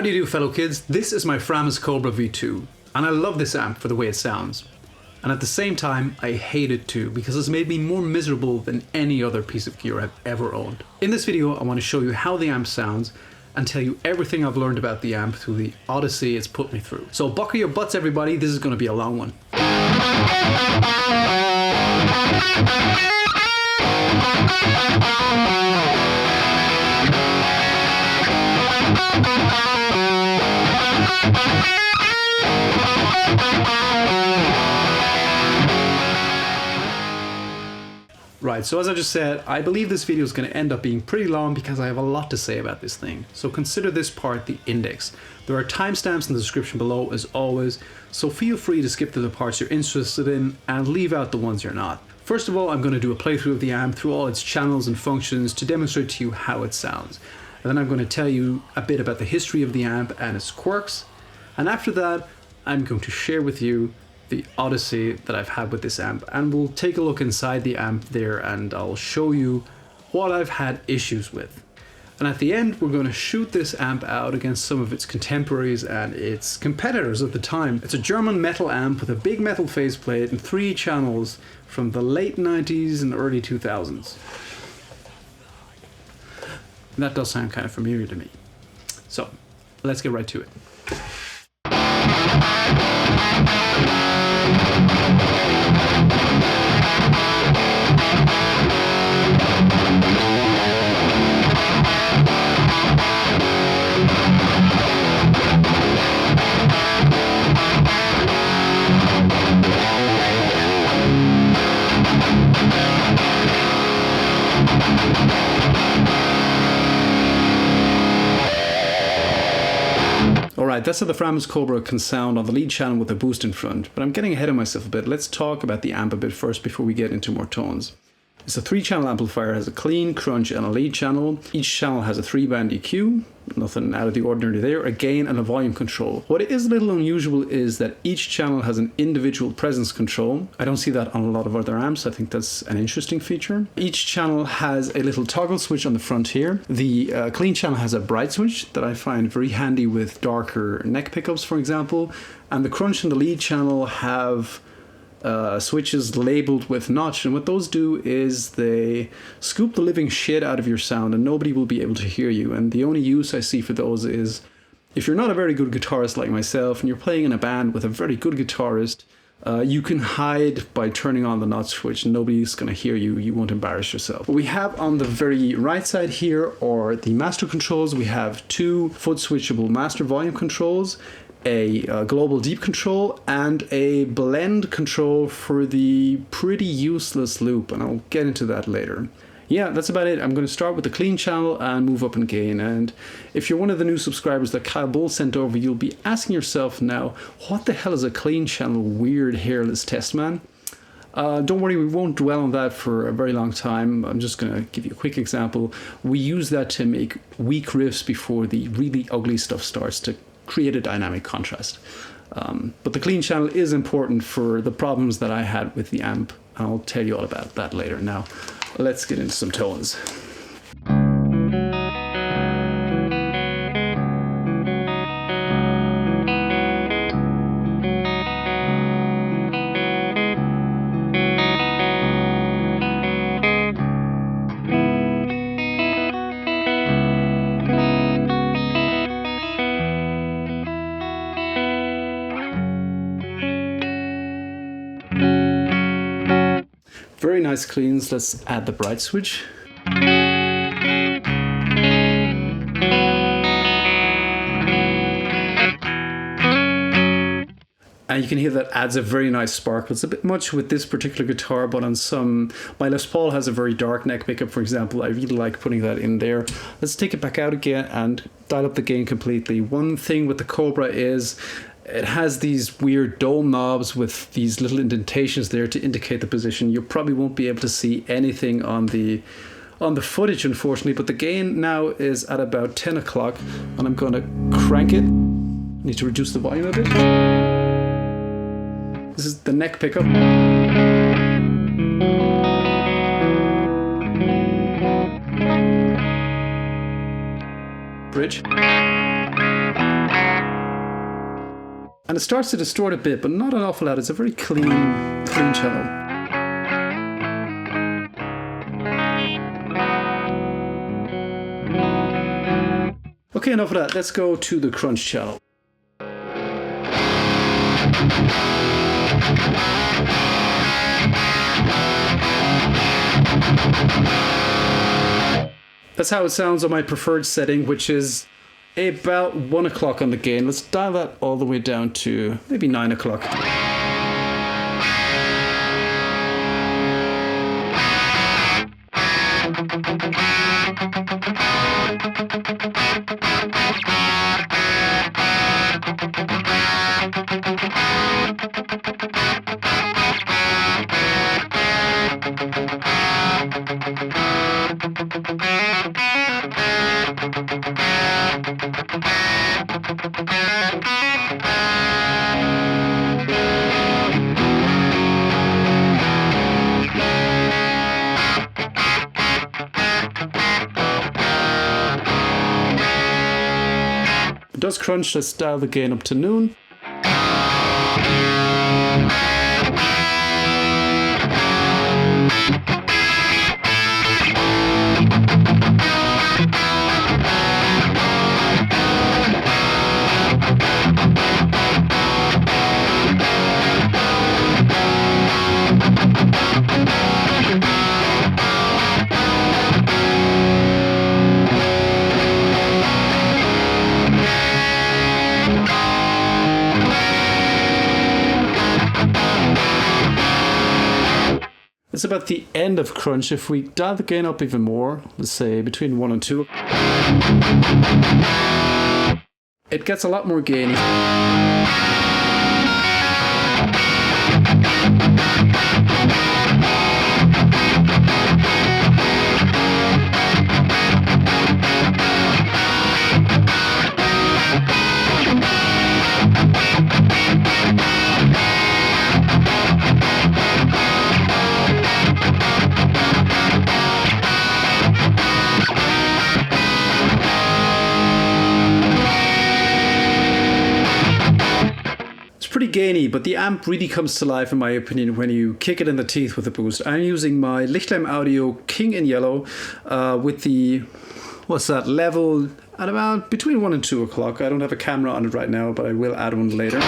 How do you do, fellow kids? This is my Framus Cobra V2, and I love this amp for the way it sounds. And at the same time, I hate it too, because it's made me more miserable than any other piece of gear I've ever owned. In this video, I want to show you how the amp sounds and tell you everything I've learned about the amp through the odyssey it's put me through. So buckle your butts, everybody, this is going to be a long one. Right, so as I just said, I believe this video is going to end up being pretty long because I have a lot to say about this thing. So consider this part the index. There are timestamps in the description below as always, so feel free to skip to the parts you're interested in and leave out the ones you're not. First of all, I'm going to do a playthrough of the amp through all its channels and functions to demonstrate to you how it sounds. And then I'm going to tell you a bit about the history of the amp and its quirks. And after that, I'm going to share with you the odyssey that I've had with this amp, and we'll take a look inside the amp there and I'll show you what I've had issues with. And at the end, we're going to shoot this amp out against some of its contemporaries and its competitors at the time. It's a German metal amp with a big metal faceplate and 3 channels from the late 90s and early 2000s. And that does sound kind of familiar to me. So let's get right to it. Alright, that's how the Framus Cobra can sound on the lead channel with a boost in front, but I'm getting ahead of myself a bit. Let's talk about the amp a bit first before we get into more tones. It's a 3-channel amplifier, has a clean, crunch and a lead channel. Each channel has a 3-band EQ, nothing out of the ordinary there, a gain and a volume control. What is a little unusual is that each channel has an individual presence control. I don't see that on a lot of other amps. I think that's an interesting feature. Each channel has a little toggle switch on the front here. The clean channel has a bright switch that I find very handy with darker neck pickups, for example. And the crunch and the lead channel have switches labeled with notch, and what those do is they scoop the living shit out of your sound and nobody will be able to hear you. And the only use I see for those is if you're not a very good guitarist like myself and you're playing in a band with a very good guitarist, you can hide by turning on the notch switch and nobody's going to hear you. You won't embarrass yourself. What we have on the very right side here are the master controls. We have 2 foot switchable master volume controls, a global deep control and a blend control for the pretty useless loop, and I'll get into that later. Yeah, that's about it. I'm going to start with the clean channel and move up in gain. And if you're one of the new subscribers that Kyle Bull sent over, you'll be asking yourself now, what the hell is a clean channel weird hairless test man? Don't worry, we won't dwell on that for a very long time. I'm just going to give you a quick example. We use that to make weak riffs before the really ugly stuff starts to create a dynamic contrast. But the clean channel is important for the problems that I had with the amp. I'll tell you all about that later. Now, let's get into some tones. Very nice cleans. Let's add the bright switch. And you can hear that adds a very nice sparkle. It's a bit much with this particular guitar, but on some, my Les Paul has a very dark neck pickup, for example. I really like putting that in there. Let's take it back out again and dial up the gain completely. One thing with the Cobra is it has these weird dome knobs with these little indentations there to indicate the position. You probably won't be able to see anything on the footage, unfortunately, but the gain now is at about 10 o'clock, and I'm going to crank it. I need to reduce the volume a bit. This is the neck pickup. Bridge. And it starts to distort a bit, but not an awful lot. It's a very clean channel. Okay, enough of that. Let's go to the crunch channel. That's how it sounds on my preferred setting, which is about 1 o'clock on the gain. Let's dial that all the way down to maybe 9 o'clock. It does crunch. Let's dial the gain up to noon. It's about the end of crunch. If we dial the gain up even more, let's say between 1 and 2, it gets a lot more gainy. Pretty gainy, but the amp really comes to life in my opinion when you kick it in the teeth with a boost. I'm using my Lichtheim Audio King in yellow with the, what's that, level at about between 1 and 2 o'clock. I don't have a camera on it right now, but I will add one later.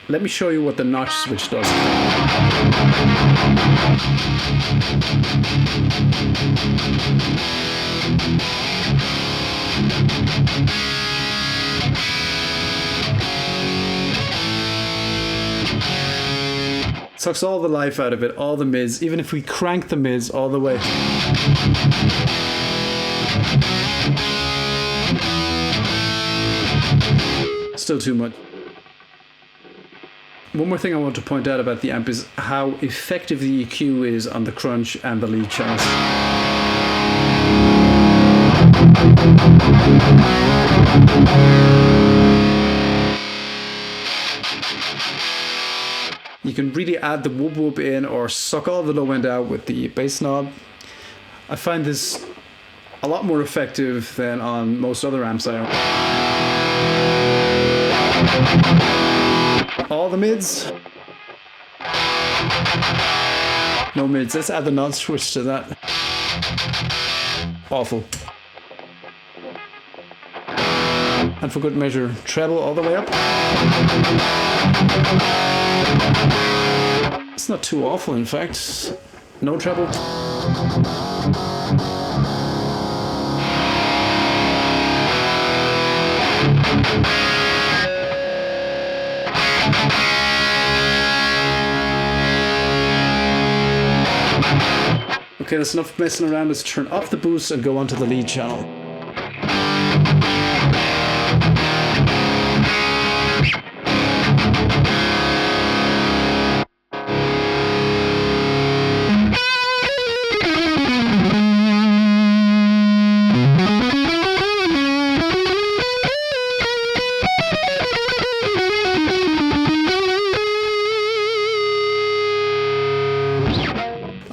Let me show you what the notch switch does. Sucks all the life out of it, all the mids, even if we crank the mids all the way. Still too much. One more thing I want to point out about the amp is how effective the EQ is on the crunch and the lead channels. You can really add the whoop whoop in or suck all the low end out with the bass knob. I find this a lot more effective than on most other amps I own. All the mids. No mids. Let's add the notch switch to that. Awful. And for good measure, treble all the way up. It's not too awful, in fact. No treble. Okay, that's enough messing around. Let's turn off the boost and go onto the lead channel.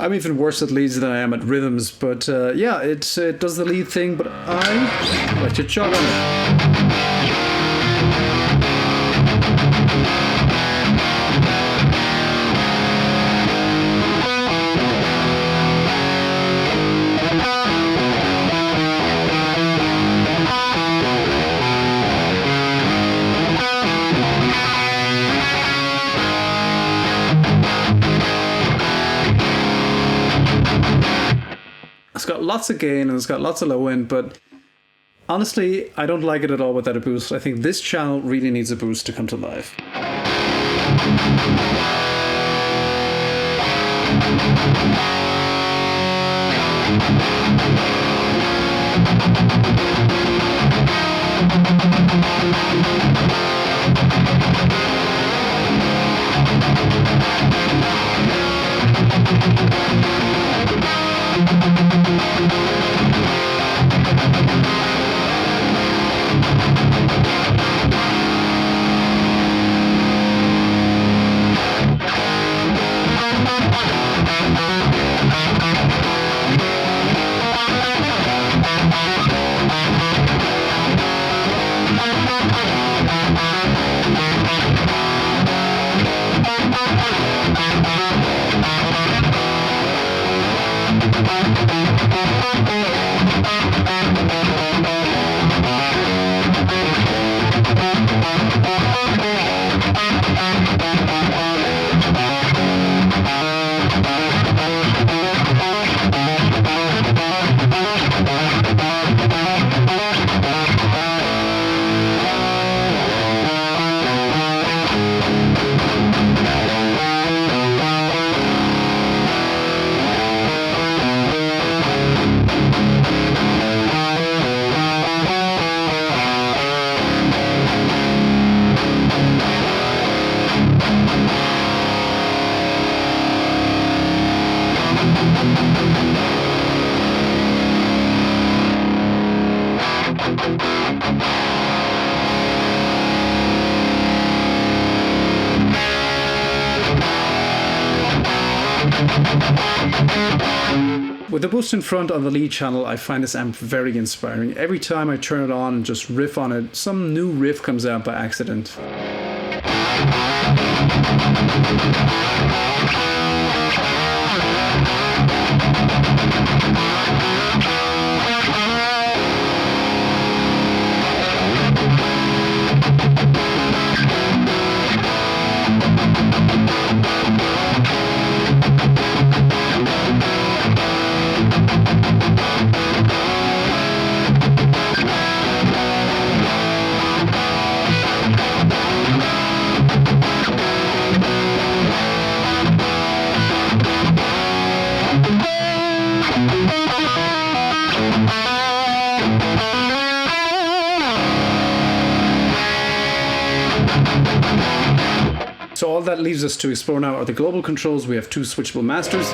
I'm even worse at leads than I am at rhythms, but yeah, it does the lead thing, but I like to jog on it. It's got lots of gain and it's got lots of low end, but honestly, I don't like it at all without a boost. I think this channel really needs a boost to come to life. With the boost in front on the lead channel, I find this amp very inspiring. Every time I turn it on and just riff on it, some new riff comes out by accident. So all that leaves us to explore now are the global controls. We have two switchable masters.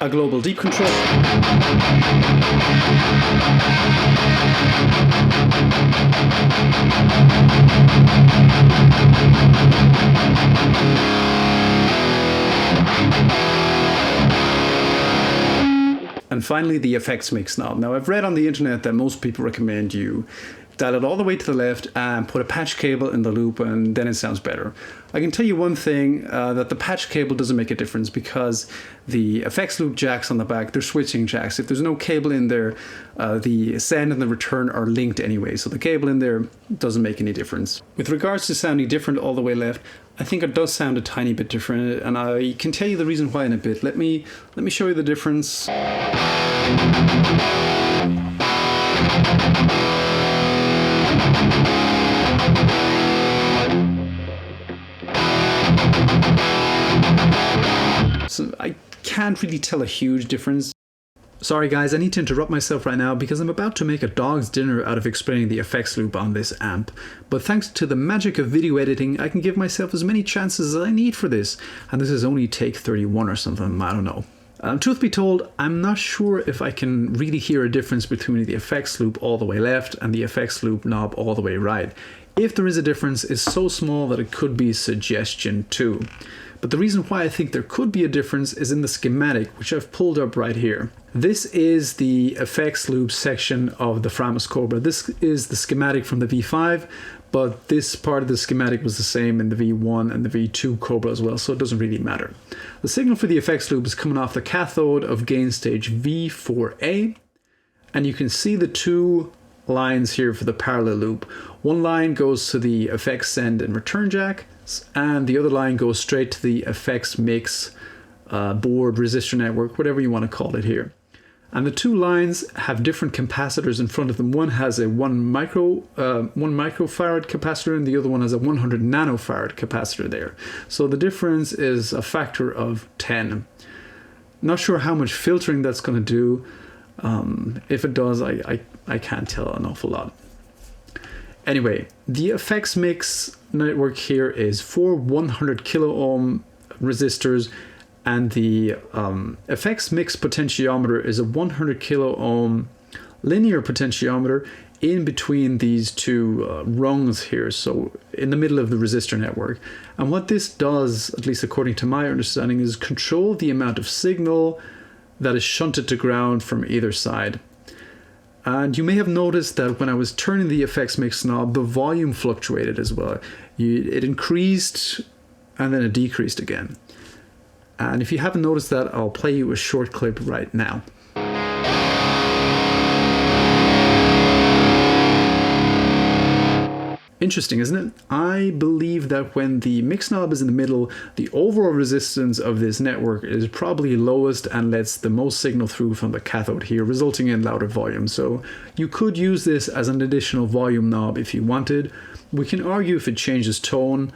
A global deep control. And finally, the effects mix knob. Now, I've read on the internet that most people recommend you dial it all the way to the left and put a patch cable in the loop, and then it sounds better. I can tell you one thing, that the patch cable doesn't make a difference because the effects loop jacks on the back, they're switching jacks. If there's no cable in there, the send and the return are linked anyway, so the cable in there doesn't make any difference. With regards to sounding different all the way left, I think it does sound a tiny bit different, and I can tell you the reason why in a bit. Let me show you the difference. So I can't really tell a huge difference. Sorry guys, I need to interrupt myself right now because I'm about to make a dog's dinner out of explaining the effects loop on this amp. But thanks to the magic of video editing, I can give myself as many chances as I need for this. And this is only take 31 or something, I don't know. Truth be told, I'm not sure if I can really hear a difference between the effects loop all the way left and the effects loop knob all the way right. If there is a difference, it's so small that it could be suggestion too. But the reason why I think there could be a difference is in the schematic, which I've pulled up right here. This is the effects loop section of the Framus Cobra. This is the schematic from the V5, but this part of the schematic was the same in the V1 and the V2 Cobra as well, so it doesn't really matter. The signal for the effects loop is coming off the cathode of gain stage V4A, and you can see the two lines here for the parallel loop. One line goes to the effects send and return jack, and the other line goes straight to the effects mix board, resistor network, whatever you want to call it here. And the two lines have different capacitors in front of them. One has a 1 microfarad capacitor, and the other one has a 100 nanofarad capacitor there. So the difference is a factor of 10. Not sure how much filtering that's going to do. If it does, I can't tell an awful lot. Anyway, the effects mix network here is 4 100 kilo ohm resistors, and the effects mix potentiometer is a 100 kilo ohm linear potentiometer in between these two rungs here, so in the middle of the resistor network. And what this does, at least according to my understanding, is control the amount of signal that is shunted to ground from either side. And you may have noticed that when I was turning the effects mix knob, the volume fluctuated as well. It increased and then it decreased again. And if you haven't noticed that, I'll play you a short clip right now. Interesting, isn't it? I believe that when the mix knob is in the middle, the overall resistance of this network is probably lowest and lets the most signal through from the cathode here, resulting in louder volume. So you could use this as an additional volume knob if you wanted. We can argue if it changes tone.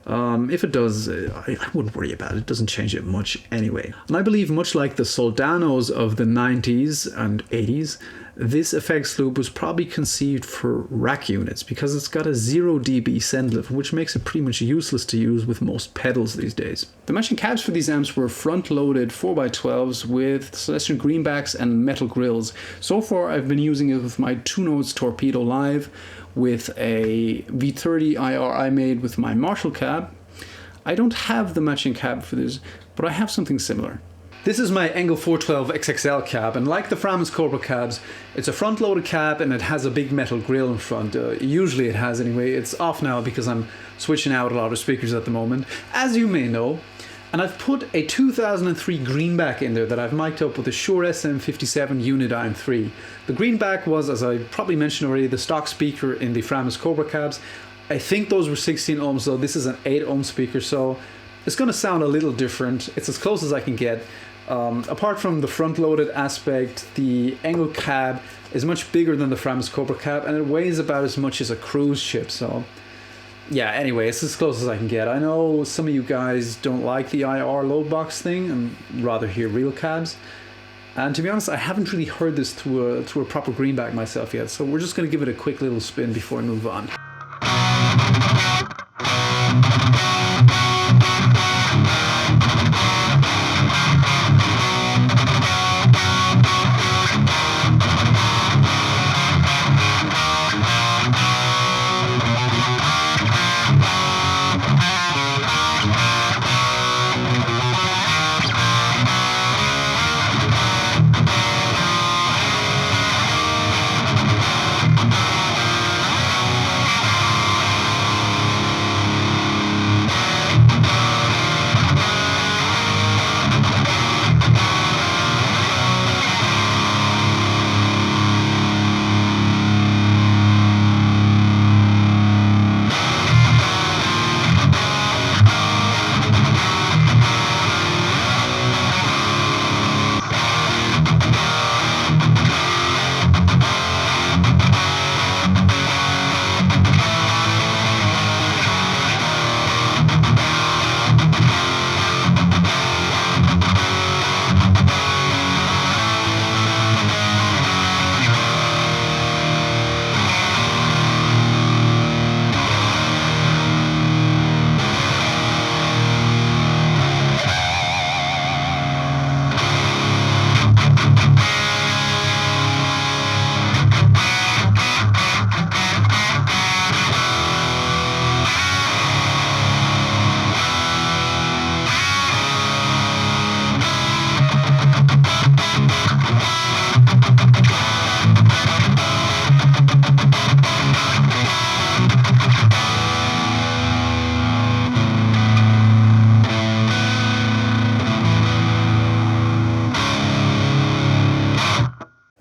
If it does, I wouldn't worry about it. It doesn't change it much anyway. And I believe, much like the Soldanos of the 90s and 80s, this effects loop was probably conceived for rack units because it's got a 0 dB send lift, which makes it pretty much useless to use with most pedals these days. The matching cabs for these amps were front-loaded 4x12s with Celestion greenbacks and metal grills. So far I've been using it with my 2-notes Torpedo Live, with a V30 IR I made with my Marshall cab. I don't have the matching cab for this, but I have something similar. This is my Engl 412 XXL cab, and like the Framus Cobra cabs, it's a front-loaded cab and it has a big metal grille in front. Usually it has anyway. It's off now because I'm switching out a lot of speakers at the moment, as you may know. And I've put a 2003 Greenback in there that I've mic'd up with a Shure SM57 Unidyne 3. The Greenback was, as I probably mentioned already, the stock speaker in the Framus Cobra cabs. I think those were 16 ohms though. This is an 8 ohm speaker, so it's going to sound a little different. It's as close as I can get. Apart from the front-loaded aspect, the Engl cab is much bigger than the Framus Cobra cab, and it weighs about as much as a cruise ship, so yeah, anyway, it's as close as I can get. I know some of you guys don't like the IR load box thing and rather hear real cabs. And to be honest, I haven't really heard this through a proper Greenback myself yet, so we're just going to give it a quick little spin before I move on.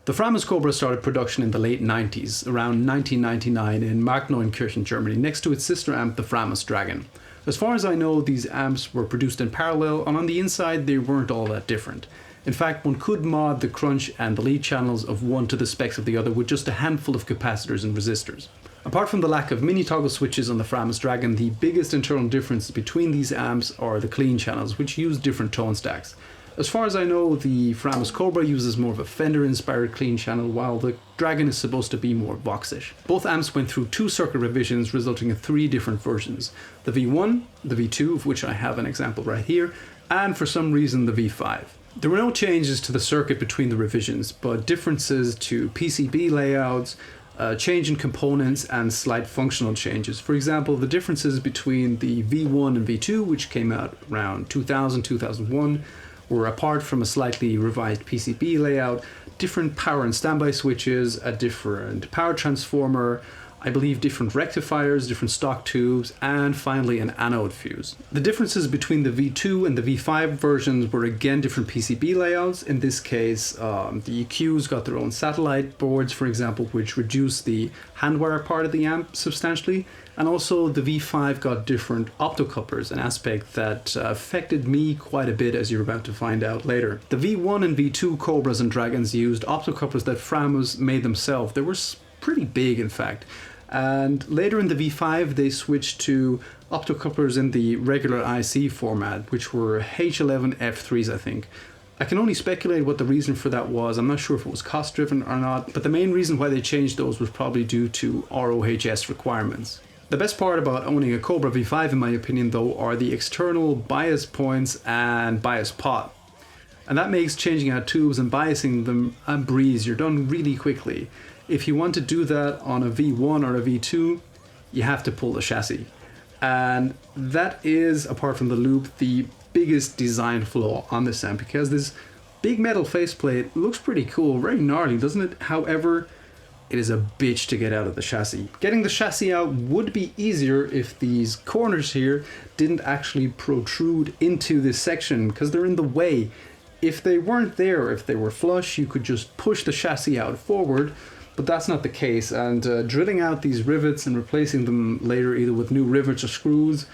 The Framus Cobra started production in the late 90s, around 1999 in Markneukirchen, Germany, next to its sister amp, the Framus Dragon. As far as I know, these amps were produced in parallel, and on the inside they weren't all that different. In fact, one could mod the crunch and the lead channels of one to the specs of the other with just a handful of capacitors and resistors. Apart from the lack of mini toggle switches on the Framus Dragon, the biggest internal difference between these amps are the clean channels, which use different tone stacks. As far as I know, the Framus Cobra uses more of a Fender-inspired clean channel, while the Dragon is supposed to be more Voxish. Both amps went through 2 circuit revisions, resulting in 3 different versions. The V1, the V2, of which I have an example right here, and for some reason the V5. There were no changes to the circuit between the revisions, but differences to PCB layouts, change in components, and slight functional changes. For example, the differences between the V1 and V2, which came out around 2000-2001, were apart from a slightly revised PCB layout, different power and standby switches, a different power transformer, I believe different rectifiers, different stock tubes, and finally an anode fuse. The differences between the V2 and the V5 versions were again different PCB layouts. In this case, the EQs got their own satellite boards, for example, which reduced the handwire part of the amp substantially. And also the V5 got different optocouplers, an aspect that affected me quite a bit, as you're about to find out later. The V1 and V2 Cobras and Dragons used optocouplers that Framus made themselves. They were pretty big, in fact. And later in the V5 they switched to optocouplers in the regular IC format, which were H11F3s, I think. I can only speculate what the reason for that was. I'm not sure if it was cost driven or not, but the main reason why they changed those was probably due to ROHS requirements. The best part about owning a Cobra V5, in my opinion, though, are the external bias points and bias pot. And that makes changing out tubes and biasing them a breeze. You're done really quickly. If you want to do that on a V1 or a V2, you have to pull the chassis. And that is, apart from the loop, the biggest design flaw on this amp, because this big metal faceplate looks pretty cool, very gnarly, doesn't it? However, it is a bitch to get out of the chassis. Getting the chassis out would be easier if these corners here didn't actually protrude into this section, because they're in the way. If they weren't there, if they were flush, you could just push the chassis out forward, but that's not the case. And drilling out these rivets and replacing them later either with new rivets or screws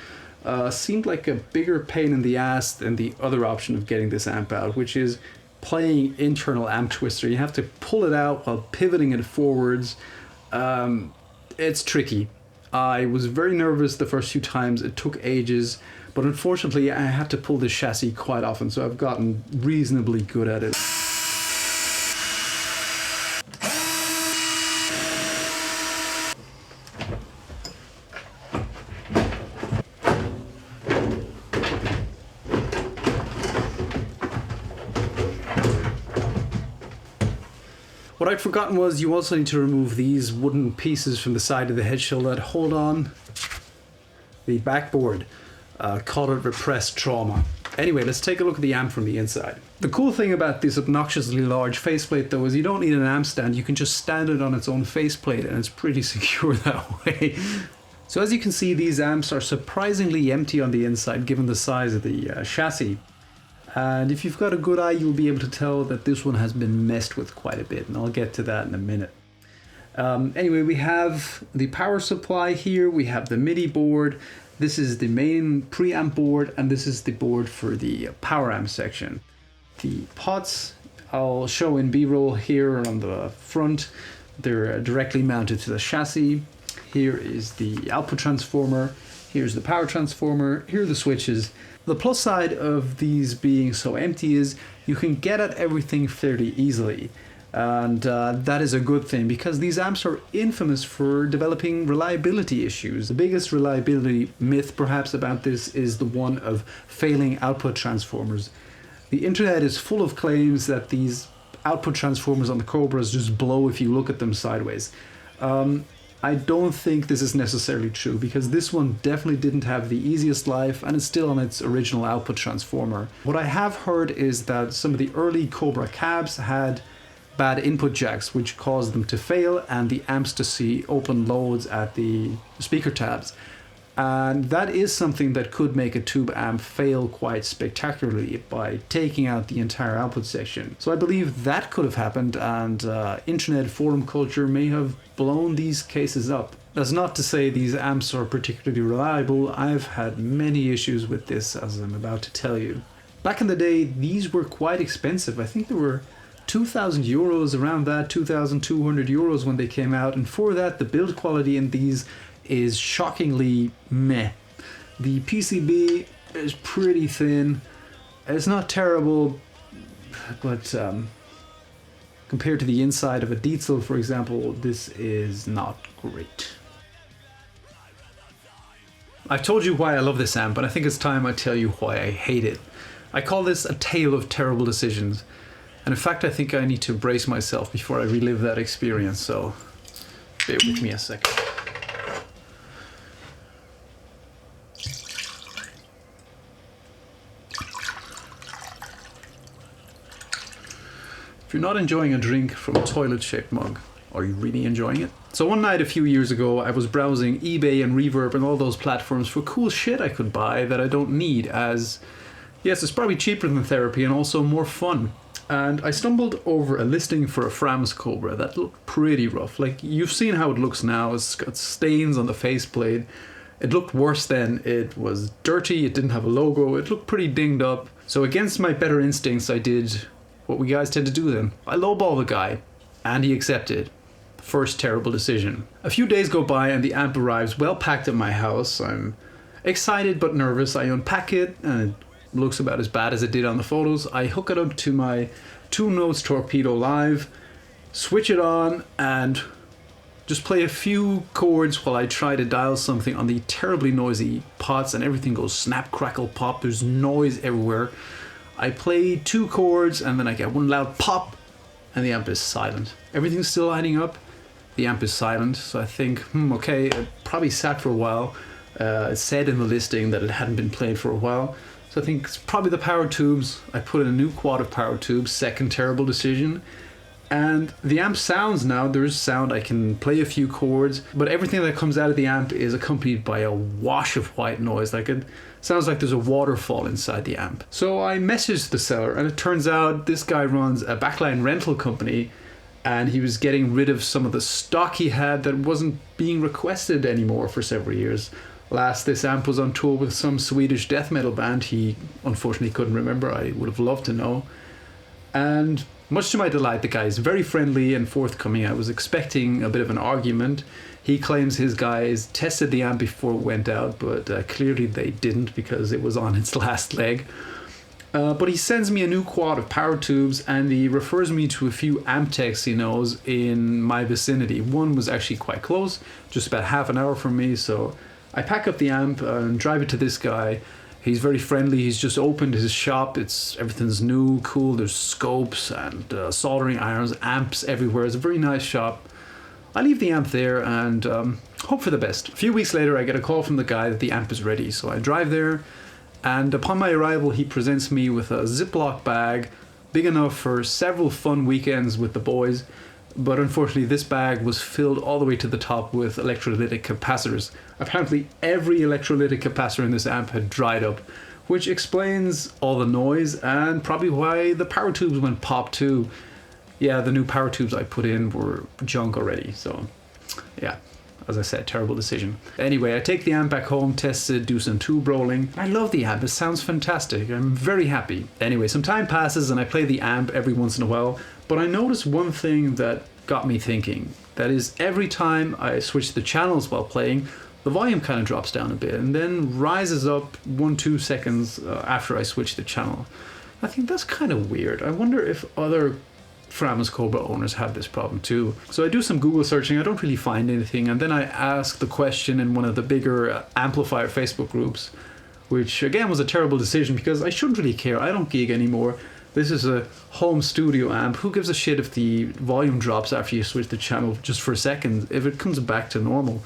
seemed like a bigger pain in the ass than the other option of getting this amp out, which is playing internal amp twister. You have to pull it out while pivoting it forwards. It's tricky. I was very nervous the first few times. It took ages, but unfortunately I had to pull this chassis quite often, so I've gotten reasonably good at it. What I'd forgotten was you also need to remove these wooden pieces from the side of the head shield that hold on the backboard. Call it repressed trauma. Anyway, let's take a look at the amp from the inside. The cool thing about this obnoxiously large faceplate though is you don't need an amp stand, you can just stand it on its own faceplate and it's pretty secure that way. So as you can see, these amps are surprisingly empty on the inside given the size of the chassis. And if you've got a good eye, you'll be able to tell that this one has been messed with quite a bit, and I'll get to that in a minute. Anyway, we have the power supply here, we have the MIDI board, this is the main preamp board, and this is the board for the power amp section. The pots I'll show in B-roll here on the front. They're directly mounted to the chassis. Here is the output transformer, here's the power transformer, here are the switches. The plus side of these being so empty is you can get at everything fairly easily, and that is a good thing because these amps are infamous for developing reliability issues. The biggest reliability myth perhaps about this is the one of failing output transformers. The internet is full of claims that these output transformers on the Cobras just blow if you look at them sideways. I don't think this is necessarily true because this one definitely didn't have the easiest life and it's still on its original output transformer. What I have heard is that some of the early Cobra cabs had bad input jacks which caused them to fail and the amps to see open loads at the speaker tabs. And that is something that could make a tube amp fail quite spectacularly by taking out the entire output section. So I believe that could have happened, and internet forum culture may have blown these cases up. That's not to say these amps are particularly reliable. I've had many issues with this, as I'm about to tell you. Back in the day, these were quite expensive. I think they were 2,000 euros, around that, 2,200 euros when they came out, and for that the build quality in these is shockingly meh. The PCB is pretty thin. It's not terrible, but compared to the inside of a Diezel, for example, this is not great. I've told you why I love this amp, but I think it's time I tell you why I hate it. I call this a tale of terrible decisions. And in fact, I think I need to brace myself before I relive that experience, so bear with me a second. If you're not enjoying a drink from a toilet-shaped mug, are you really enjoying it? So one night a few years ago, I was browsing eBay and Reverb and all those platforms for cool shit I could buy that I don't need, as yes, it's probably cheaper than therapy and also more fun. And I stumbled over a listing for a Framus Cobra that looked pretty rough. Like, you've seen how it looks now. It's got stains on the faceplate. It looked worse then. It was dirty. It didn't have a logo. It looked pretty dinged up. So against my better instincts, I did what we guys tend to do then. I lowballed the guy, and he accepted. First terrible decision. A few days go by and the amp arrives well packed at my house. I'm excited but nervous. I unpack it and it looks about as bad as it did on the photos. I hook it up to my 2 Notes Torpedo Live, switch it on, and just play a few chords while I try to dial something on the terribly noisy pots, and everything goes snap, crackle, pop. There's noise everywhere. I play 2 chords and then I get one loud pop and the amp is silent. Everything's still lighting up. The amp is silent. So I think, okay, it probably sat for a while. It said in the listing that it hadn't been played for a while. So I think it's probably the power tubes. I put in a new quad of power tubes, second terrible decision. And the amp sounds now, there's sound, I can play a few chords, but everything that comes out of the amp is accompanied by a wash of white noise. Like, it sounds like there's a waterfall inside the amp. So I messaged the seller, and it turns out this guy runs a backline rental company, and he was getting rid of some of the stock he had that wasn't being requested anymore for several years. Last, this amp was on tour with some Swedish death metal band he unfortunately couldn't remember. I would have loved to know. And much to my delight, the guy is very friendly and forthcoming. I was expecting a bit of an argument. He claims his guys tested the amp before it went out, but clearly they didn't because it was on its last leg. But he sends me a new quad of power tubes, and he refers me to a few amp techs he knows in my vicinity. One was actually quite close, just about half an hour from me, so I pack up the amp and drive it to this guy. He's very friendly. He's just opened his shop. Everything's new, cool. There's scopes and soldering irons, amps everywhere. It's a very nice shop. I leave the amp there and hope for the best. A few weeks later, I get a call from the guy that the amp is ready. So I drive there, and upon my arrival, he presents me with a Ziploc bag big enough for several fun weekends with the boys. But unfortunately, this bag was filled all the way to the top with electrolytic capacitors. Apparently, every electrolytic capacitor in this amp had dried up, which explains all the noise and probably why the power tubes went pop too. Yeah, the new power tubes I put in were junk already, so yeah, as I said, terrible decision. Anyway, I take the amp back home, test it, do some tube rolling. I love the amp, it sounds fantastic. I'm very happy. Anyway, some time passes and I play the amp every once in a while, but I noticed one thing that got me thinking. That is, every time I switch the channels while playing, the volume kind of drops down a bit and then rises up 1-2 seconds after I switch the channel. I think that's kind of weird. I wonder if other Framus Cobra owners have this problem too. So I do some Google searching, I don't really find anything, and then I ask the question in one of the bigger amplifier Facebook groups, which again was a terrible decision because I shouldn't really care. I don't gig anymore. This is a home studio amp. Who gives a shit if the volume drops after you switch the channel just for a second, if it comes back to normal?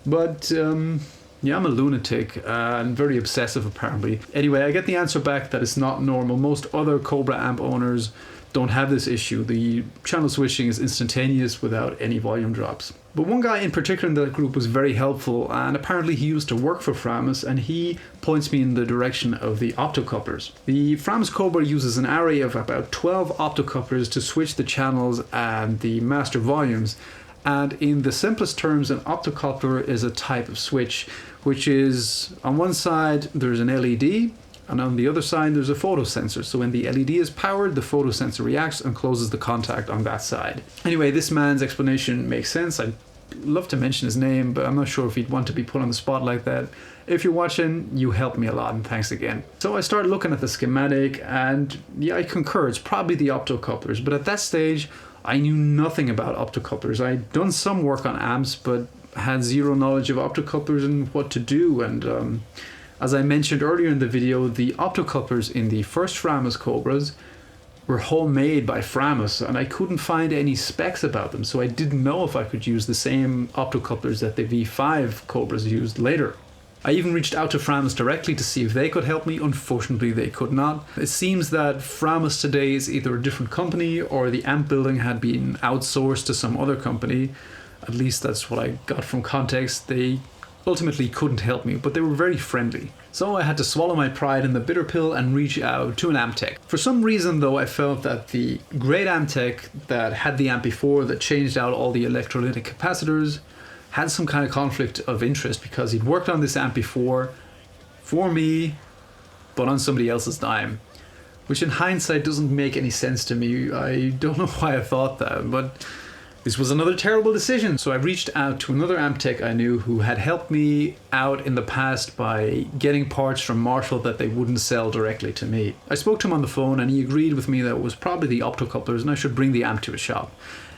But yeah, I'm a lunatic and very obsessive apparently. Anyway, I get the answer back that it's not normal. Most other Cobra amp owners don't have this issue. The channel switching is instantaneous without any volume drops. But one guy in particular in that group was very helpful, and apparently he used to work for Framus, and he points me in the direction of the optocouplers. The Framus Cobra uses an array of about 12 optocouplers to switch the channels and the master volumes. And in the simplest terms, an optocoupler is a type of switch, which is on one side there's an LED, and on the other side there's a photosensor. So when the LED is powered, the photosensor reacts and closes the contact on that side. Anyway, this man's explanation makes sense. I'd love to mention his name, but I'm not sure if he'd want to be put on the spot like that. If you're watching, you helped me a lot, and thanks again. So I started looking at the schematic, and yeah, I concur, it's probably the optocouplers. But at that stage, I knew nothing about optocouplers. I'd done some work on amps, but had zero knowledge of optocouplers and what to do. And as I mentioned earlier in the video, the optocouplers in the first Framus Cobras were homemade by Framus, and I couldn't find any specs about them, so I didn't know if I could use the same optocouplers that the V5 Cobras used later. I even reached out to Framus directly to see if they could help me. Unfortunately, they could not. It seems that Framus today is either a different company or the amp building had been outsourced to some other company. At least that's what I got from context. They ultimately couldn't help me, but they were very friendly. So I had to swallow my pride in the bitter pill and reach out to an amp tech. For some reason though, I felt that the great amp tech that had the amp before, that changed out all the electrolytic capacitors, had some kind of conflict of interest because he'd worked on this amp before for me, but on somebody else's dime, which in hindsight doesn't make any sense to me. I don't know why I thought that, but this was another terrible decision. So I reached out to another amp tech I knew who had helped me out in the past by getting parts from Marshall that they wouldn't sell directly to me. I spoke to him on the phone and he agreed with me that it was probably the optocouplers and I should bring the amp to his shop.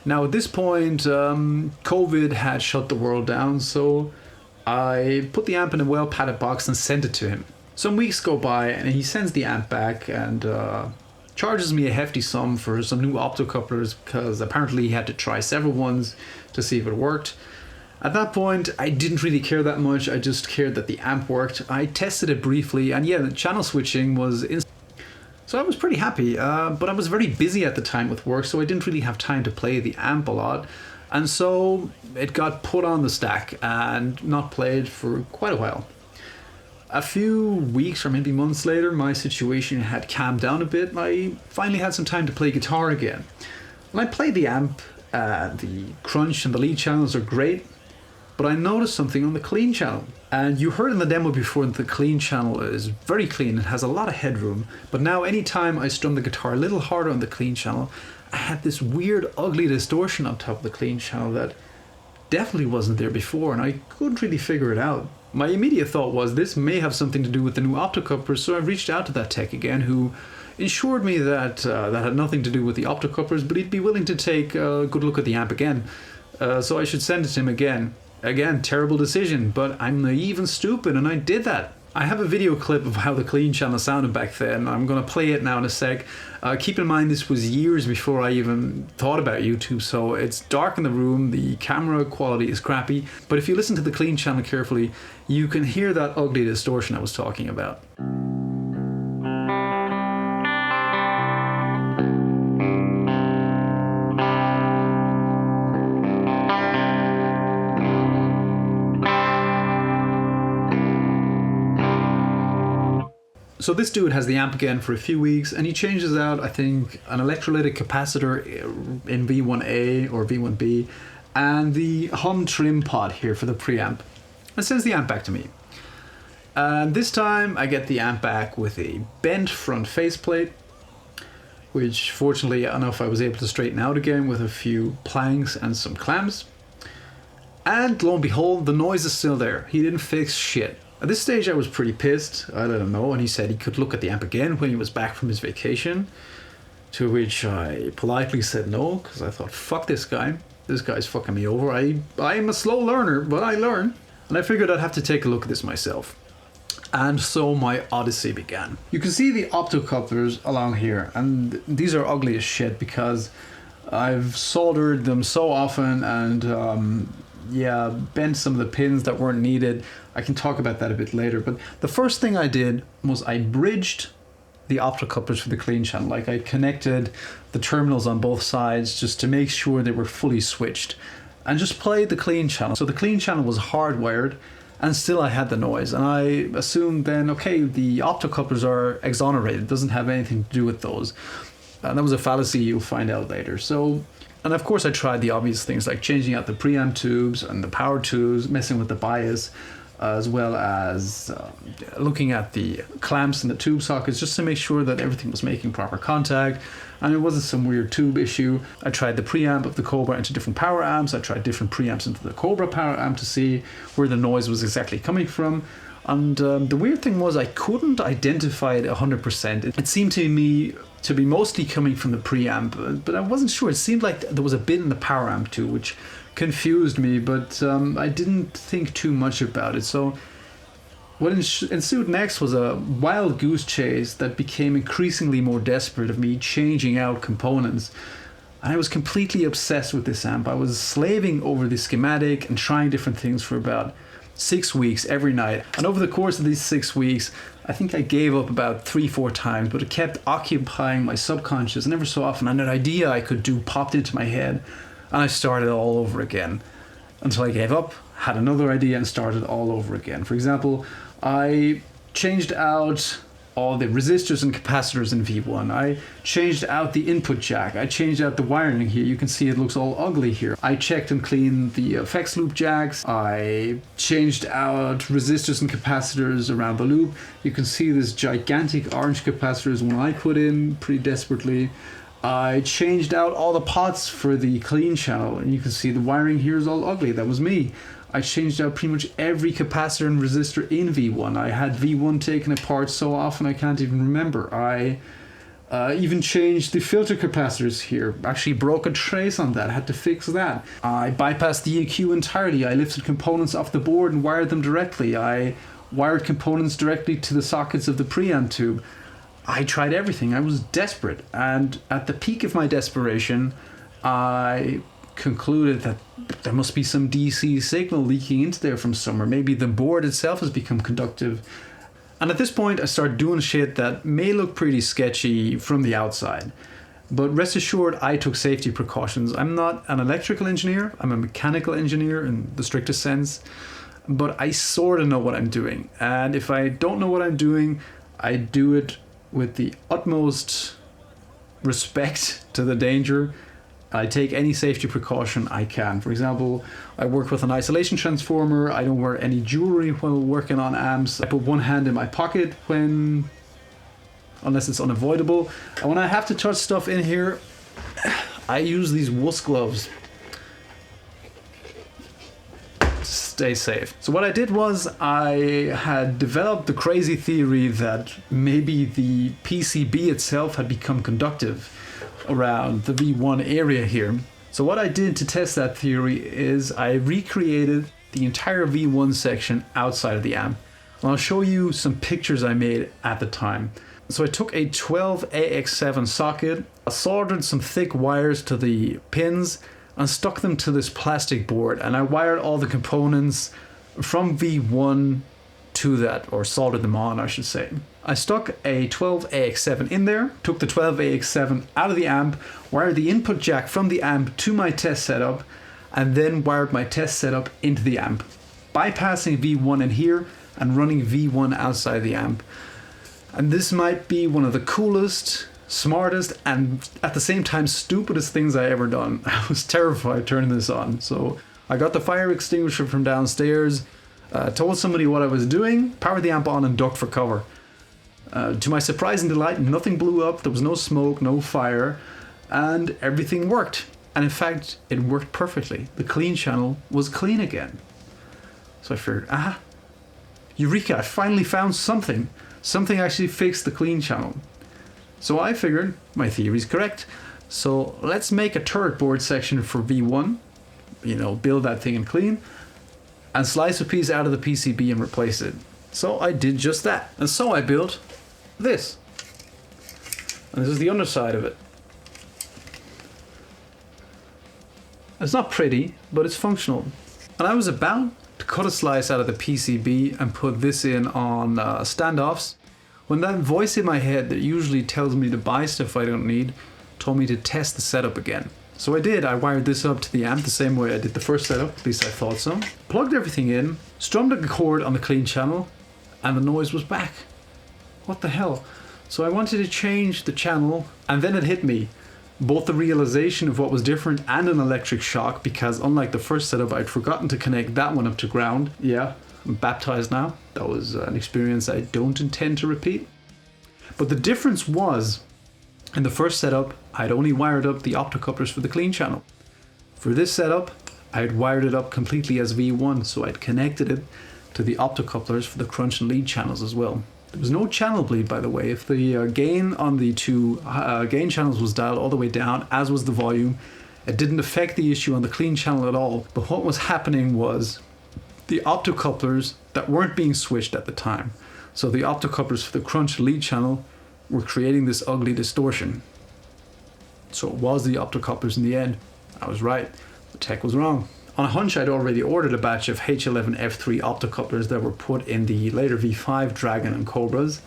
Now at this point, COVID had shut the world down, so I put the amp in a well-padded box and sent it to him. Some weeks go by and he sends the amp back and charges me a hefty sum for some new optocouplers because apparently he had to try several ones to see if it worked. At that point, I didn't really care that much, I just cared that the amp worked. I tested it briefly and yeah, the channel switching was so I was pretty happy, but I was very busy at the time with work, so I didn't really have time to play the amp a lot. And so it got put on the stack and not played for quite a while. A few weeks or maybe months later, my situation had calmed down a bit and I finally had some time to play guitar again. When I played the amp, the crunch and the lead channels are great, but I noticed something on the clean channel. And you heard in the demo before that the clean channel is very clean, it has a lot of headroom, but now anytime I strum the guitar a little harder on the clean channel, I had this weird ugly distortion on top of the clean channel that definitely wasn't there before, and I couldn't really figure it out. My immediate thought was this may have something to do with the new optocouplers, so I reached out to that tech again, who assured me that that had nothing to do with the optocouplers, but he'd be willing to take a good look at the amp again, so I should send it to him again. Again, terrible decision, but I'm naive and stupid and I did that. I have a video clip of how the clean channel sounded back then. I'm going to play it now in a sec. Keep in mind this was years before I even thought about YouTube, so it's dark in the room, the camera quality is crappy, but if you listen to the clean channel carefully, you can hear that ugly distortion I was talking about. So this dude has the amp again for a few weeks and he changes out, I think, an electrolytic capacitor in V1A or V1B and the hum trim pot here for the preamp and sends the amp back to me. And this time I get the amp back with a bent front faceplate, which fortunately enough I was able to straighten out again with a few planks and some clamps. And lo and behold, the noise is still there. He didn't fix shit. At this stage I was pretty pissed. I let him know and he said he could look at the amp again when he was back from his vacation, to which I politely said no, because I thought, fuck this guy. This guy's fucking me over. I'm a slow learner, but I learn. And I figured I'd have to take a look at this myself. And so my odyssey began. You can see the optocouplers along here, and these are ugly as shit because I've soldered them so often and yeah, bent some of the pins that weren't needed. I can talk about that a bit later, but the first thing I did was I bridged the optocouplers for the clean channel. Like I connected the terminals on both sides just to make sure they were fully switched. and just played the clean channel. So the clean channel was hardwired, and still I had the noise. And I assumed then, okay, the optocouplers are exonerated. It doesn't have anything to do with those. And that was a fallacy, you'll find out later. So, and of course I tried the obvious things like changing out the preamp tubes and the power tubes, messing with the bias, as well as looking at the clamps and the tube sockets just to make sure that everything was making proper contact and it wasn't some weird tube issue. I tried the preamp of the Cobra into different power amps. I tried different preamps into the Cobra power amp to see where the noise was exactly coming from. And the weird thing was I couldn't identify it 100%. It seemed to me to be mostly coming from the preamp, but I wasn't sure. It seemed like there was a bit in the power amp too, which confused me, but I didn't think too much about it. So what ensued next was a wild goose chase that became increasingly more desperate of me changing out components. And I was completely obsessed with this amp. I was slaving over the schematic and trying different things for about 6 weeks every night. And over the course of these 6 weeks, I think I gave up about 3-4 times, but it kept occupying my subconscious. And every so often, an idea I could do popped into my head, and I started all over again until I gave up, had another idea, and started all over again. For example, I changed out all the resistors and capacitors in V1. I changed out the input jack. I changed out the wiring here. You can see it looks all ugly here. I checked and cleaned the effects loop jacks. I changed out resistors and capacitors around the loop. You can see this gigantic orange capacitor is one I put in pretty desperately. I changed out all the pots for the clean channel, and you can see the wiring here is all ugly. That was me. I changed out pretty much every capacitor and resistor in V1. I had V1 taken apart so often I can't even remember. I even changed the filter capacitors here. Actually broke a trace on that, had to fix that. I bypassed the EQ entirely. I lifted components off the board and wired them directly. I wired components directly to the sockets of the preamp tube. I tried everything. I was desperate. And at the peak of my desperation, I concluded that there must be some DC signal leaking into there from somewhere. Maybe the board itself has become conductive. And at this point, I started doing shit that may look pretty sketchy from the outside. But rest assured, I took safety precautions. I'm not an electrical engineer. I'm a mechanical engineer in the strictest sense. But I sort of know what I'm doing. And if I don't know what I'm doing, I do it with the utmost respect to the danger. I take any safety precaution I can. For example, I work with an isolation transformer. I don't wear any jewelry while working on amps. I put one hand in my pocket unless it's unavoidable. And when I have to touch stuff in here, I use these wuss gloves to stay safe. So what I did was I had developed the crazy theory that maybe the PCB itself had become conductive around the V1 area here. So what I did to test that theory is I recreated the entire V1 section outside of the amp. And I'll show you some pictures I made at the time. So I took a 12AX7 socket, I soldered some thick wires to the pins and stuck them to this plastic board, and I wired all the components from V1 to that, or soldered them on I should say. I stuck a 12AX7 in there, took the 12AX7 out of the amp, wired the input jack from the amp to my test setup, and then wired my test setup into the amp, bypassing V1 in here and running V1 outside the amp. And this might be one of the coolest, smartest, and at the same time stupidest things I ever done. I was terrified turning this on. So I got the fire extinguisher from downstairs, told somebody what I was doing, powered the amp on and ducked for cover. To my surprise and delight, nothing blew up, there was no smoke, no fire, and everything worked. And in fact, it worked perfectly. The clean channel was clean again. So I figured, eureka, I finally found something. Something actually fixed the clean channel. So I figured my theory is correct. So let's make a turret board section for V1, build that thing in clean, and slice a piece out of the PCB and replace it. So I did just that. And so I built this. And this is the underside of it. It's not pretty, but it's functional. And I was about to cut a slice out of the PCB and put this in on standoffs, when that voice in my head that usually tells me to buy stuff I don't need told me to test the setup again. So I did. I wired this up to the amp the same way I did the first setup, at least I thought so. Plugged everything in, strummed a chord on the clean channel, and the noise was back. What the hell? So I wanted to change the channel, and then it hit me. Both the realization of what was different and an electric shock, because unlike the first setup, I'd forgotten to connect that one up to ground. Yeah, I'm baptized now. That was an experience I don't intend to repeat. But the difference was, in the first setup, I'd only wired up the optocouplers for the clean channel. For this setup, I'd wired it up completely as V1, so I'd connected it to the optocouplers for the crunch and lead channels as well. There was no channel bleed, by the way. If the gain on the two gain channels was dialed all the way down, as was the volume, it didn't affect the issue on the clean channel at all. But what was happening was the optocouplers that weren't being switched at the time. So the optocouplers for the crunch lead channel were creating this ugly distortion. So it was the optocouplers in the end. I was right. The tech was wrong. On a hunch, I'd already ordered a batch of H11F3 optocouplers that were put in the later V5 Dragon and Cobras.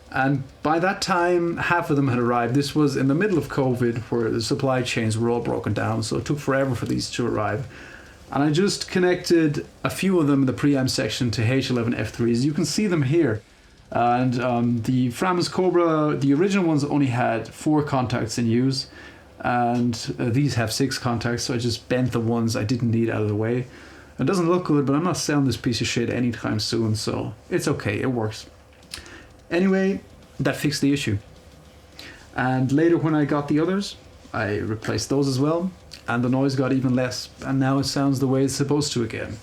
And by that time, half of them had arrived. This was in the middle of COVID, where the supply chains were all broken down, so it took forever for these to arrive. And I just connected a few of them in the preamp section to H11F3s. You can see them here. And the Framus Cobra, the original ones only had 4 contacts in use. And these have 6 contacts, so I just bent the ones I didn't need out of the way. It doesn't look good, but I'm not selling this piece of shit anytime soon, so it's okay, it works. Anyway, that fixed the issue. And later when I got the others, I replaced those as well, and the noise got even less, and now it sounds the way it's supposed to again.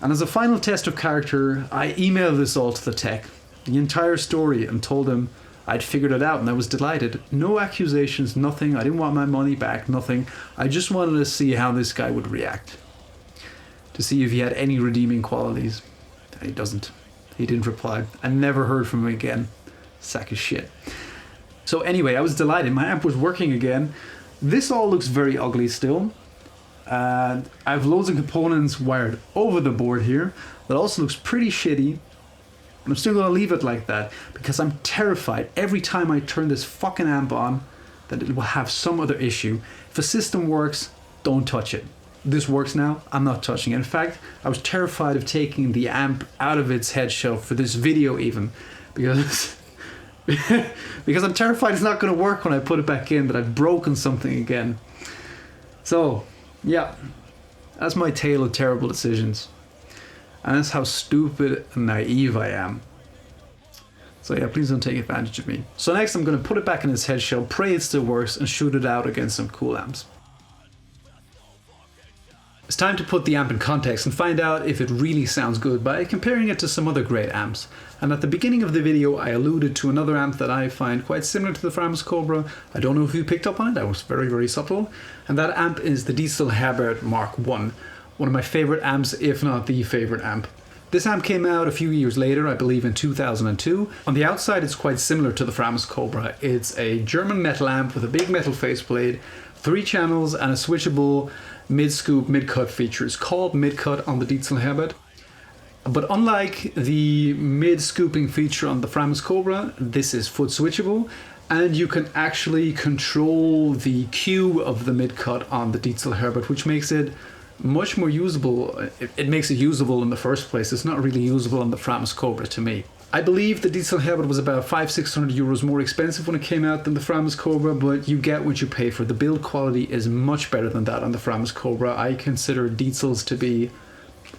And as a final test of character, I emailed this all to the tech, the entire story, and told him I'd figured it out, and I was delighted. No accusations, nothing. I didn't want my money back, nothing. I just wanted to see how this guy would react. To see if he had any redeeming qualities. He doesn't. He didn't reply. I never heard from him again. Sack of shit. So anyway, I was delighted. My amp was working again. This all looks very ugly still. And I have loads of components wired over the board here. That also looks pretty shitty. And I'm still going to leave it like that because I'm terrified every time I turn this fucking amp on that it will have some other issue. If a system works, don't touch it. This works now, I'm not touching it. In fact, I was terrified of taking the amp out of its head shelf for this video even because because I'm terrified it's not going to work when I put it back in, that I've broken something again. So, yeah, that's my tale of terrible decisions. And that's how stupid and naive I am. So yeah, please don't take advantage of me. So next I'm going to put it back in its head shell, pray it still works, and shoot it out against some cool amps. It's time to put the amp in context and find out if it really sounds good by comparing it to some other great amps. And at the beginning of the video I alluded to another amp that I find quite similar to the Framus Cobra. I don't know if you picked up on it, that was very, very subtle. And that amp is the Diezel Herbert Ch. One of my favorite amps, if not the favorite amp. This amp came out a few years later, I believe in 2002. On the outside it's quite similar to the Framus Cobra. It's a German metal amp with a big metal faceplate, 3 channels and a switchable mid-scoop, mid-cut feature. It's called mid-cut on the Diezel Herbert. But unlike the mid-scooping feature on the Framus Cobra, this is foot switchable, and you can actually control the cue of the mid-cut on the Diezel Herbert, which makes it much more usable. It makes it usable in the first place. It's not really usable on the Framus Cobra to me. I believe the Diezel Herbert was about 500-600 euros more expensive when it came out than the Framus Cobra, but you get what you pay for. The build quality is much better than that on the Framus Cobra. I consider Diezels to be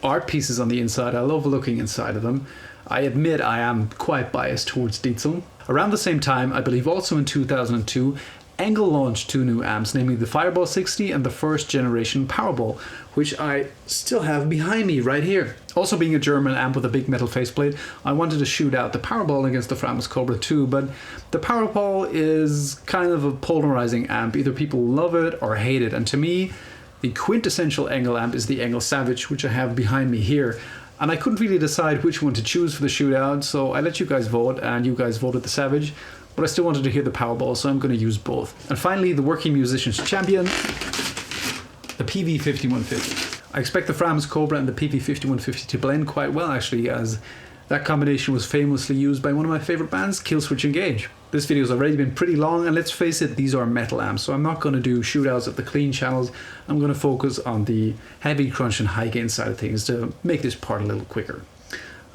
art pieces on the inside. I love looking inside of them. I admit I am quite biased towards Diezel. Around the same time, I believe also in 2002, Engl launched 2 new amps, namely the Fireball 60 and the first generation Powerball, which I still have behind me right here. Also being a German amp with a big metal faceplate, I wanted to shoot out the Powerball against the Framus Cobra too, but the Powerball is kind of a polarizing amp. Either people love it or hate it, and to me, the quintessential Engl amp is the Engl Savage, which I have behind me here. And I couldn't really decide which one to choose for the shootout, so I let you guys vote, and you guys voted the Savage. But I still wanted to hear the Powerball, so I'm going to use both. And finally, the Working Musician's Champion, the Peavey 5150. I expect the Framus Cobra and the Peavey 5150 to blend quite well, actually, as That combination was famously used by one of my favorite bands, Killswitch Engage. This video has already been pretty long, and let's face it, these are metal amps, so I'm not going to do shootouts of the clean channels. I'm going to focus on the heavy crunch and high gain side of things to make this part a little quicker.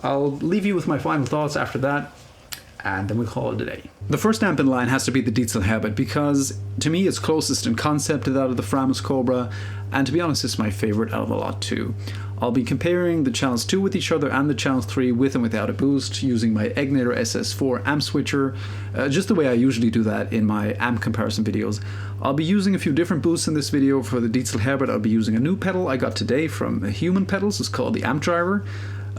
I'll leave you with my final thoughts after that, and then we'll call it a day. The first amp in line has to be the Diezel Herbert, because to me it's closest in concept to that of the Framus Cobra, and to be honest it's my favourite out of the lot too. I'll be comparing the channels 2 with each other and the channels 3 with and without a boost using my Egnator SS4 amp switcher, just the way I usually do that in my amp comparison videos. I'll be using a few different boosts in this video. For the Diezel Herbert I'll be using a new pedal I got today from Human Pedals. It's called the Amp Driver.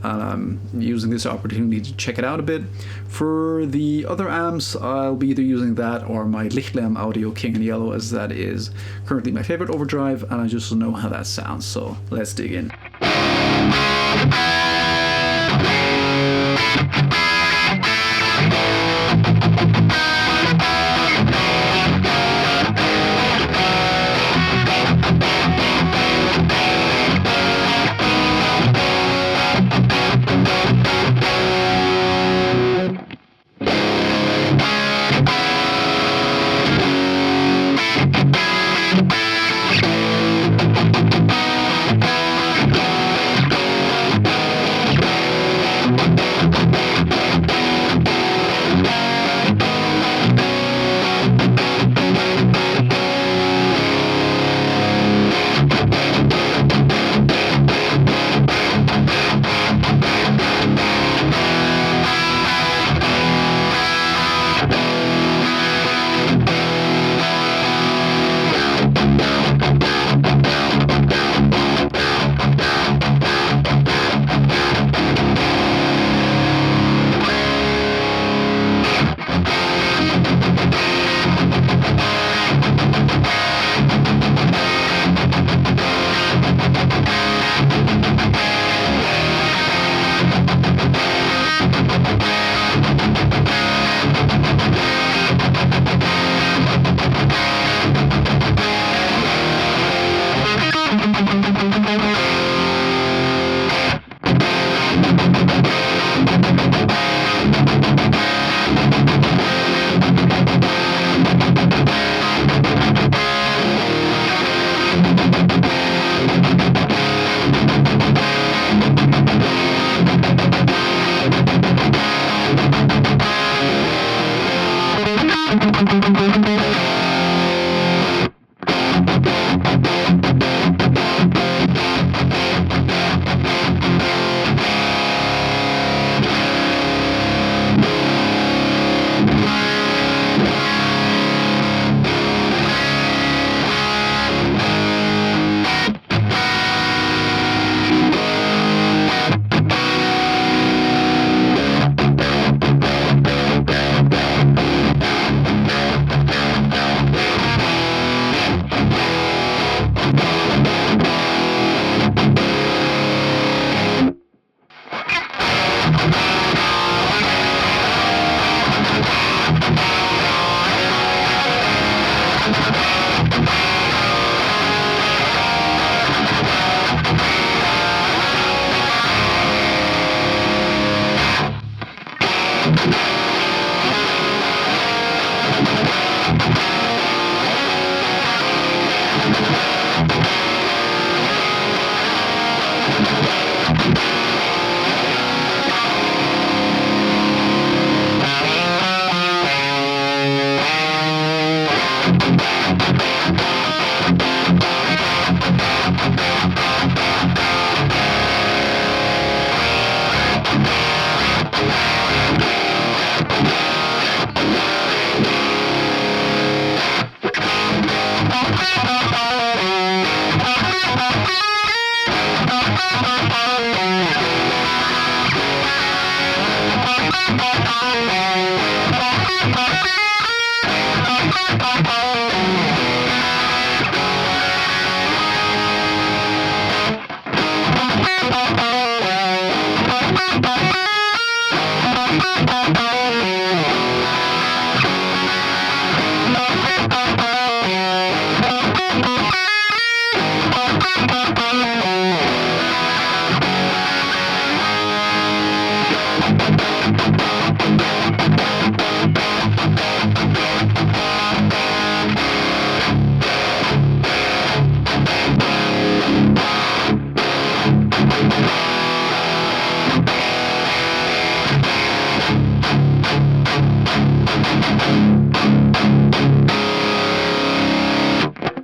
I'm using this opportunity to check it out a bit. For the other amps, I'll be either using that or my Lichtlem Audio King in Yellow, as that is currently my favorite overdrive and I just know how that sounds, so let's dig in.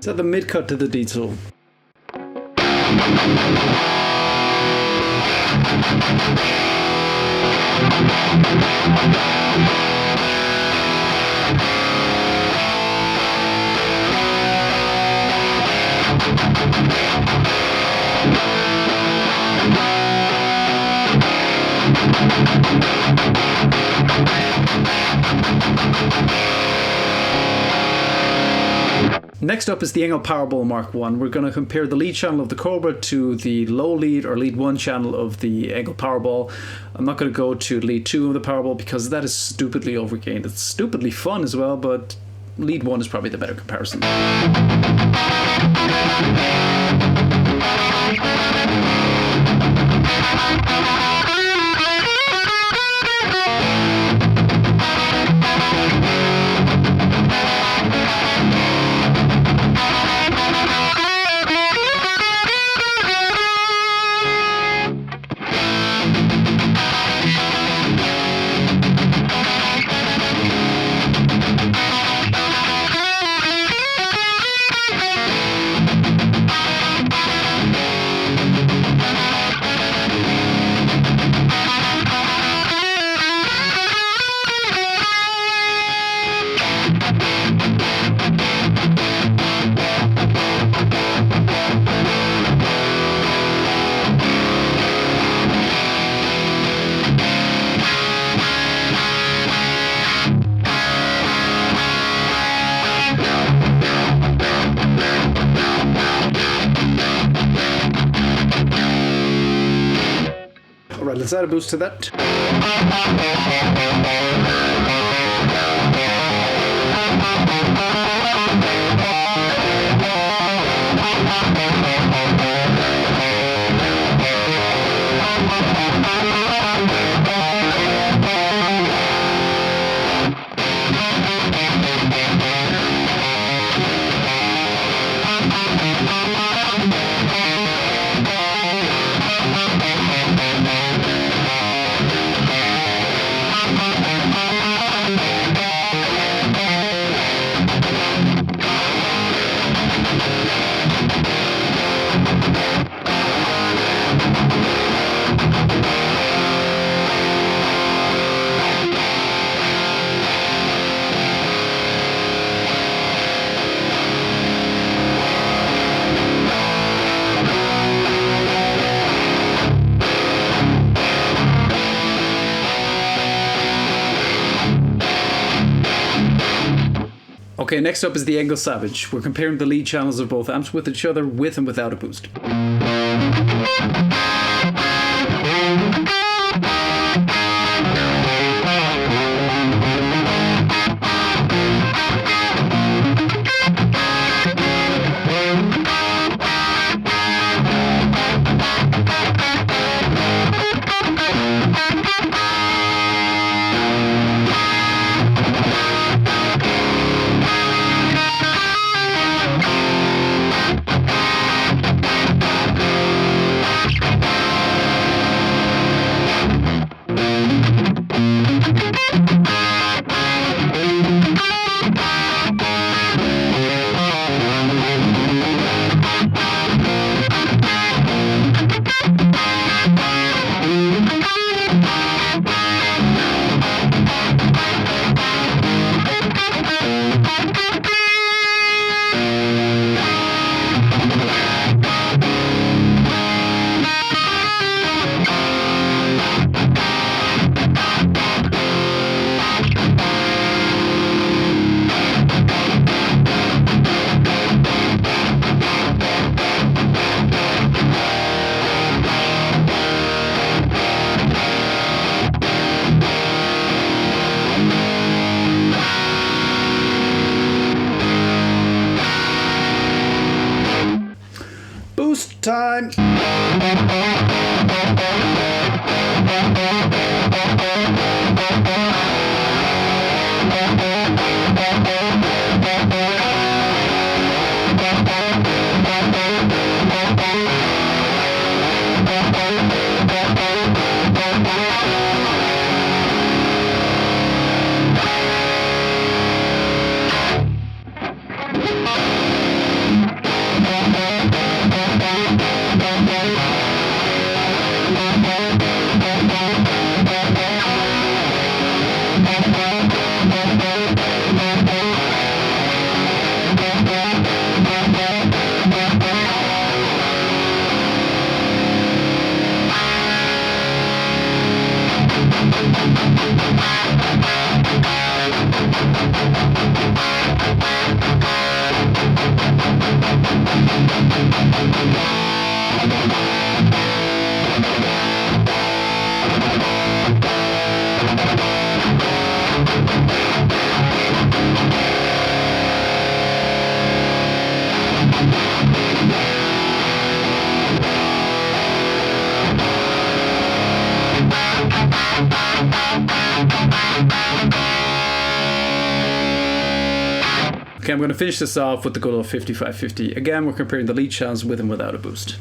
It's at the mid cut to the Diezel. Next up is the Engl Powerball Mark 1. We're going to compare the lead channel of the Cobra to the low lead or lead 1 channel of the Engl Powerball. I'm not going to go to lead 2 of the Powerball because that is stupidly overgained. It's stupidly fun as well, but lead 1 is probably the better comparison. Alright, let's add a boost to that. Okay, next up is the Engl Savage. We're comparing the lead channels of both amps with each other, with and without a boost. Boost time! Okay, I'm going to finish this off with the good old 5550. Again, we're comparing the lead channels with and without a boost.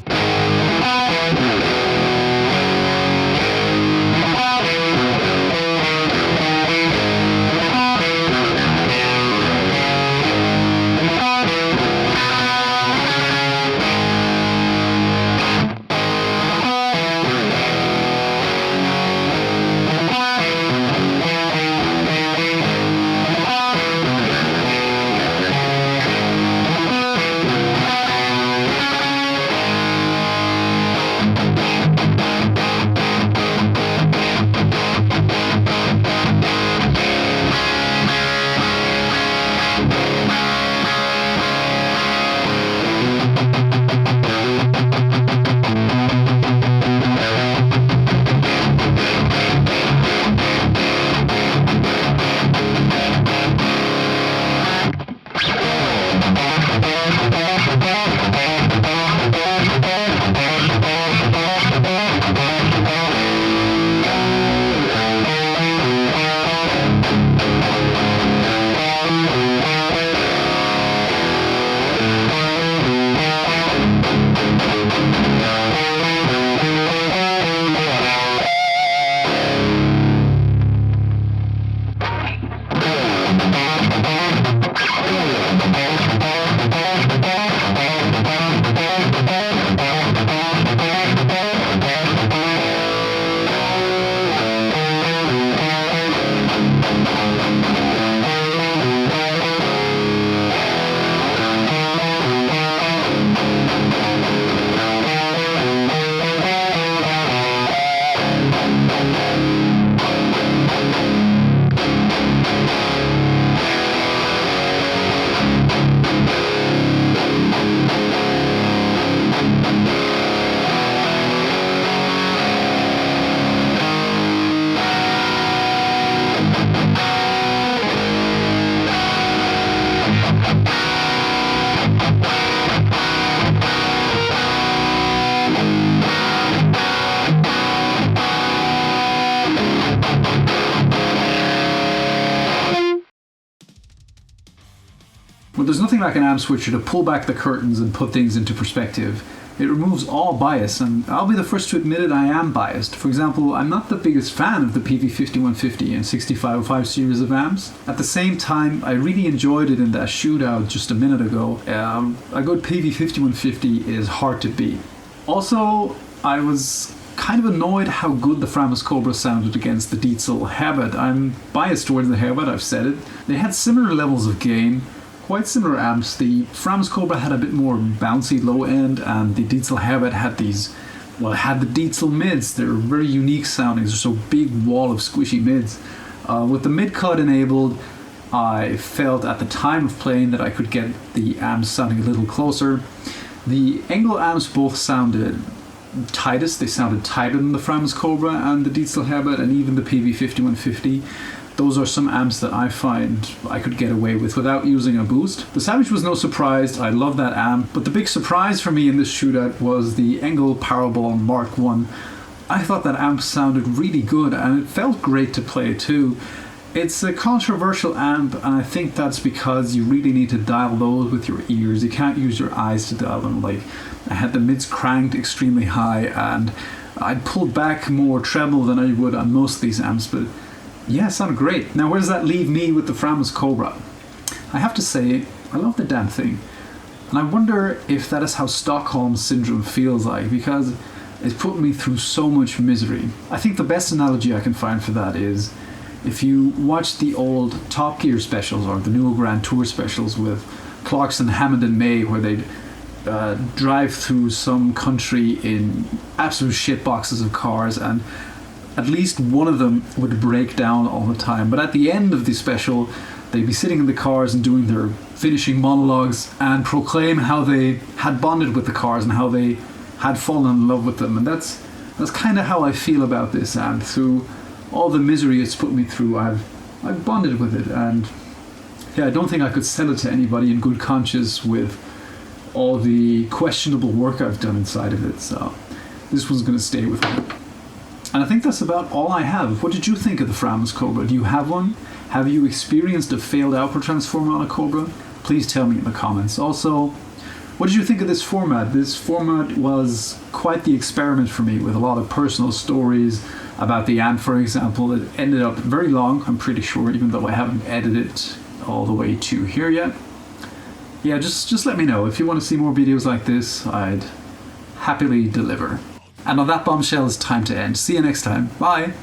Well, there's nothing like an amp switcher to pull back the curtains and put things into perspective. It removes all bias, and I'll be the first to admit it, I am biased. For example, I'm not the biggest fan of the Peavey 5150 and 6505 series of amps. At the same time, I really enjoyed it in that shootout just a minute ago. A good Peavey 5150 is hard to beat. Also, I was kind of annoyed how good the Framus Cobra sounded against the Diezel Herbert. I'm biased towards the Herbert, I've said it. They had similar levels of gain, quite similar amps. The Framus Cobra had a bit more bouncy low end, and the Diezel Herbert had these, well, it had the Diezel mids. They're very unique sounding. There's a big wall of squishy mids. With the mid cut enabled, I felt at the time of playing that I could get the amps sounding a little closer. The Engl amps both sounded tightest. They sounded tighter than the Framus Cobra and the Diezel Herbert and even the Peavey 5150. Those are some amps that I find I could get away with without using a boost. The Savage was no surprise. I love that amp. But the big surprise for me in this shootout was the Engl Powerball Mark 1. I thought that amp sounded really good, and it felt great to play too. It's a controversial amp, and I think that's because you really need to dial those with your ears. You can't use your eyes to dial them. Like, I had the mids cranked extremely high, and I'd pulled back more treble than I would on most of these amps, but yeah, it sounded great. Now, where does that leave me with the Framus Cobra? I have to say, I love the damn thing. And I wonder if that is how Stockholm Syndrome feels like, because it's put me through so much misery. I think the best analogy I can find for that is if you watch the old Top Gear specials or the newer Grand Tour specials with Clarkson, Hammond and May, where they'd drive through some country in absolute shit boxes of cars, and at least one of them would break down all the time. But at the end of the special, they'd be sitting in the cars and doing their finishing monologues and proclaim how they had bonded with the cars and how they had fallen in love with them. And that's kind of how I feel about this amp. Through all the misery it's put me through, I've bonded with it. And yeah, I don't think I could sell it to anybody in good conscience with all the questionable work I've done inside of it. So this one's going to stay with me. And I think that's about all I have. What did you think of the Framus Cobra? Do you have one? Have you experienced a failed output transformer on a Cobra? please tell me in the comments. Also, what did you think of this format? This format was quite the experiment for me, with a lot of personal stories about the amp, for example. It ended up very long, I'm pretty sure, even though I haven't edited it all the way to here yet. Yeah, just let me know. If you want to see more videos like this, I'd happily deliver. And on that bombshell, it's time to end. See you next time. Bye!